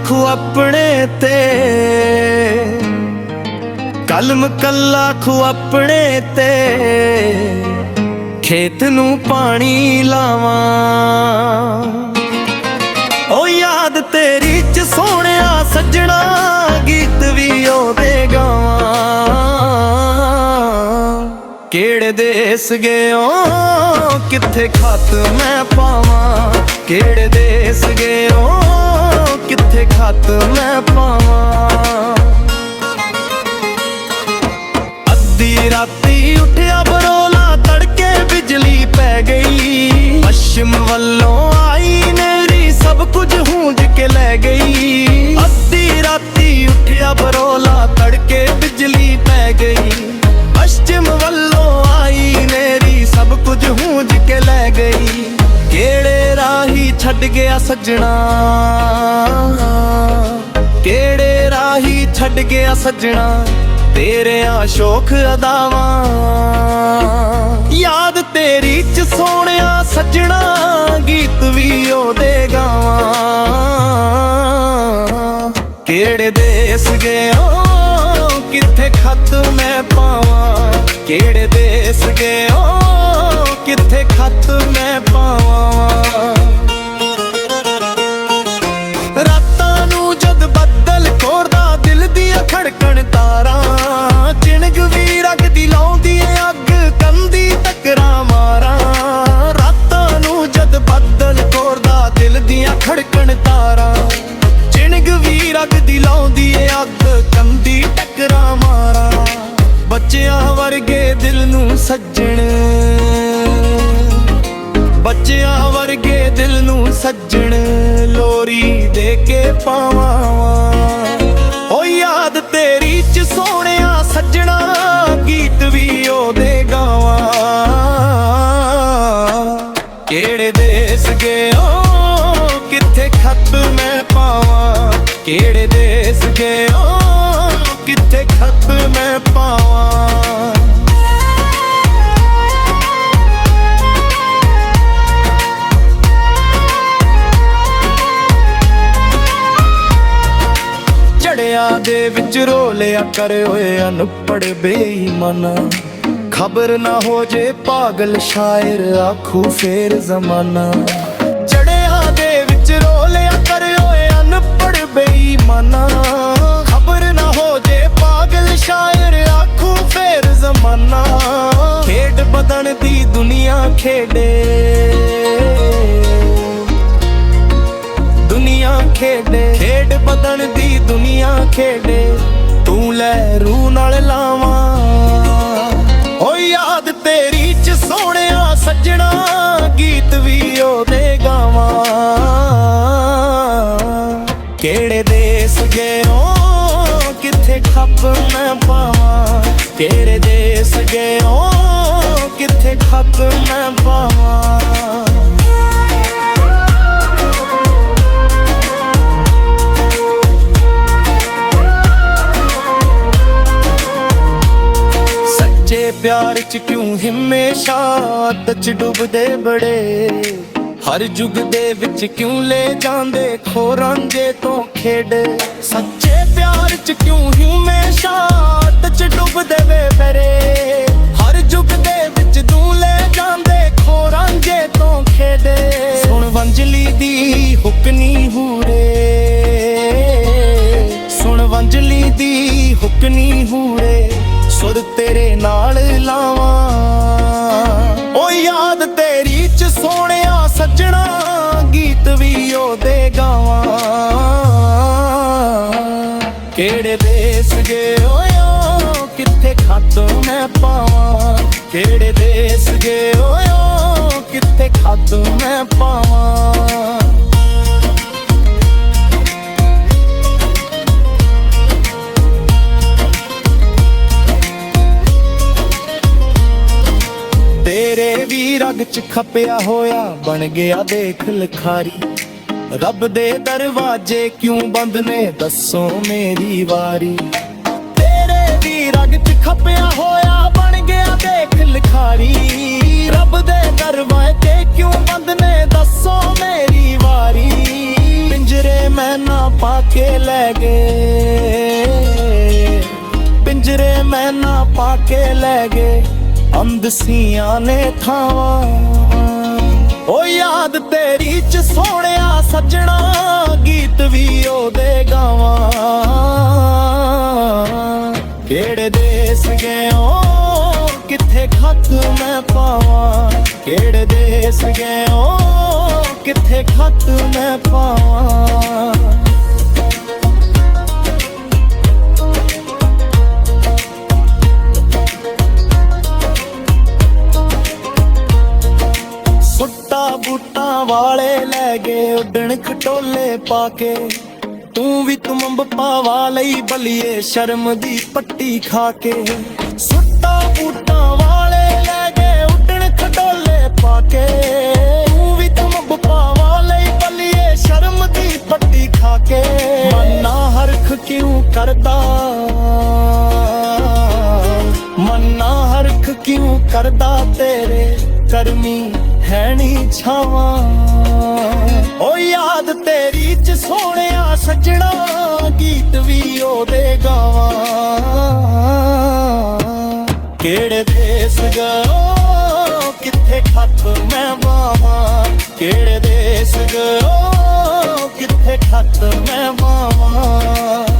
आखू अपने ते, कलम कल आखू अपने ते, खेत नू पानी लावां। ओ याद तेरी च सोहणिया सज्जणा, गीत भी ओदे गावां। केड़े देस गयो किथे खत मैं पावां, केड़े देस गयो किथे खत मैं पावां। अद्धी राती उठिया बरोला, तड़के बिजली पै गई। पश्चिम वल्लों आई नेरी, सब कुछ हूंज के लै गई। अद्धी राती उठिया बरोला, तड़के बिजली पै गई। पश्चिम वल्लों आई नेरी, सब कुछ हूंज के लै गई। केड़े राही छड़ गया सज्जणा, केड़े राही छड़ गया सज्जणा, तेरे शोख अदावां। याद तेरी च सोहणिया सज्जणा, गीत भी ओदे गावां। केड़े देस गयो किथे खत मैं पावां, केड़े देस गयो किथे खत मैं पावां। रातां नू जद बदल कोरदा, दिल दियां खड़कण तारां। चिणग भी रगदी लाउंदी अग, कंदी टकरा मारां। रातां नू जद बदल कोरदा, दिल दियां खड़कण तारां। चिणग भी रगदी लाउंदी अग, कंदी टकरा मारां। बच्चियां वर्गे दिल नू सज्जण, बच्चियां वर्गे दिल नू सज्जण, लोरी दे के पावां। ओ याद तेरी च सोहणिया सज्जणा, गीत भी ओदे गावां। केड़े देस गयो किथे खत मैं पावां, केड़े देस गयो किथे खत मैं पावां। झड़िया दे विच रोलिया कर होए अनपढ़ बेईमाना। खबर ना हो जे पागल शायर, आखू फेर जमाना। झड़िया दे विच रोलिया कर होए अनपढ़ बेईमाना। खबर ना हो जे पागल शायर, आखू फेर जमाना। खेड बदन दी दुनिया खेडे, दुनिया खेडे। खेड बदन दी दुनिया खेडे, तू लहरू नाल लावां। ओ याद तेरी च सोहणिया सज्जणा, गीत भी ओदे गावां। केड़े देस गयो किथे खप मैं पावां, केड़े देस गयो किथे खप मैं पावां। प्यार च क्यों हमेशा तच डुबदे बड़े, हर जुग दे विच क्यों ले जांदे खोरांजे तो खेड। सच्चे प्यार च क्यों हमेशा तच डुबदे वे बड़े, हर जुग दे विच तू ले जांदे खोरांजे तो खेड। सुन वंजली दी हुकनी हूरे, सुन वंजली दी हुकनी हूरे, सुर तेरे नाल लावां। ओ याद तेरी च सोहणिया सज्जणा, गीत भी ओदे गावां। केड़े देस गयो किथे खत मैं पावां, केड़े देस गयो किथे खत मैं पावां। तेरे भी रग च खपिया होया बन गया देख लिखारी। रब दे दरवाजे क्यों बंद ने दसो मेरी वारी। तेरे भी रग च खपिया होया बन गया देख लिखारी। रब दे दरवाजे क्यों बंद ने दसो मेरी वारी। पिंजरे ਮੈਂ ਨਾ ਪਾ ਕੇ ਲੈ ਗਏ, ਪਿੰਜਰੇ ਮੈਂ ਨਾ ਪਾ ਕੇ ਲੈ ਗਏ, ਅੰਦਸੀਆਂ ਨੇ ਥਾਵਾਂ। ਓ ਯਾਦ ਤੇਰੀ ਚ ਸੋਹਣਿਆ ਸੱਜਣਾ, ਗੀਤ ਵੀ ਉਹਦੇ ਗਾਵਾਂ। ਕਿਹੜੇ ਦੇਸ ਗਏ ਓ ਕਿੱਥੇ ਖੱਤ ਮੈਂ ਪਾਵਾਂ, ਕਿਹੜੇ ਦੇਸ ਗਏ ਓ ਕਿੱਥੇ ਖੱਤ ਮੈਂ ਪਾਵਾਂ। ਸੁੱਟਾ ਬੂਟਾਂ ਵਾਲੇ ਲੈ ਗਏ ਉੱਡਣ ਖਟੋਲੇ ਪਾ ਕੇ, ਤੂੰ ਵੀ ਤੁੰਬ ਪਾਵਾ ਲਈ ਬਲੀਏ ਸ਼ਰਮ ਦੀ ਪੱਟੀ ਖਾ ਕੇ। ਸੁੱਟਾ ਬੂਟਾਂ ਵਾਲੇ ਲੈ ਗਏ ਉੱਡਣ ਖਟੋਲੇ ਪਾ ਕੇ, ਤੂੰ ਵੀ ਤੁੰਬ ਪਾਵਾ ਲਈ ਬਲੀਏ ਸ਼ਰਮ ਦੀ ਪੱਟੀ ਖਾ ਕੇ। ਮਨਾ ਹਰਖ ਕਿਉਂ ਕਰਦਾ, ਮਨਾ ਹਰਖ ਕਿਉਂ ਕਰਦਾ, ਤੇਰੇ ਕਰਮੀ ਹੈ ਨੀ ਛਾਵਾਂ। ਓ ਯਾਦ ਤੇਰੀ ਚ ਸੋਹਣਿਆ ਸੱਜਣਾ, ਗੀਤ ਵੀ ਉਹਦੇ ਗਾਵਾਂ। ਕਿਹੜੇ ਦੇਸ ਗਏ ਕਿੱਥੇ ਖੱਤ ਮੈਂ ਪਾਵਾਂ, ਕਿਹੜੇ ਦੇਸ ਗਏ ਕਿੱਥੇ ਖੱਤ ਮੈਂ ਪਾਵਾਂ।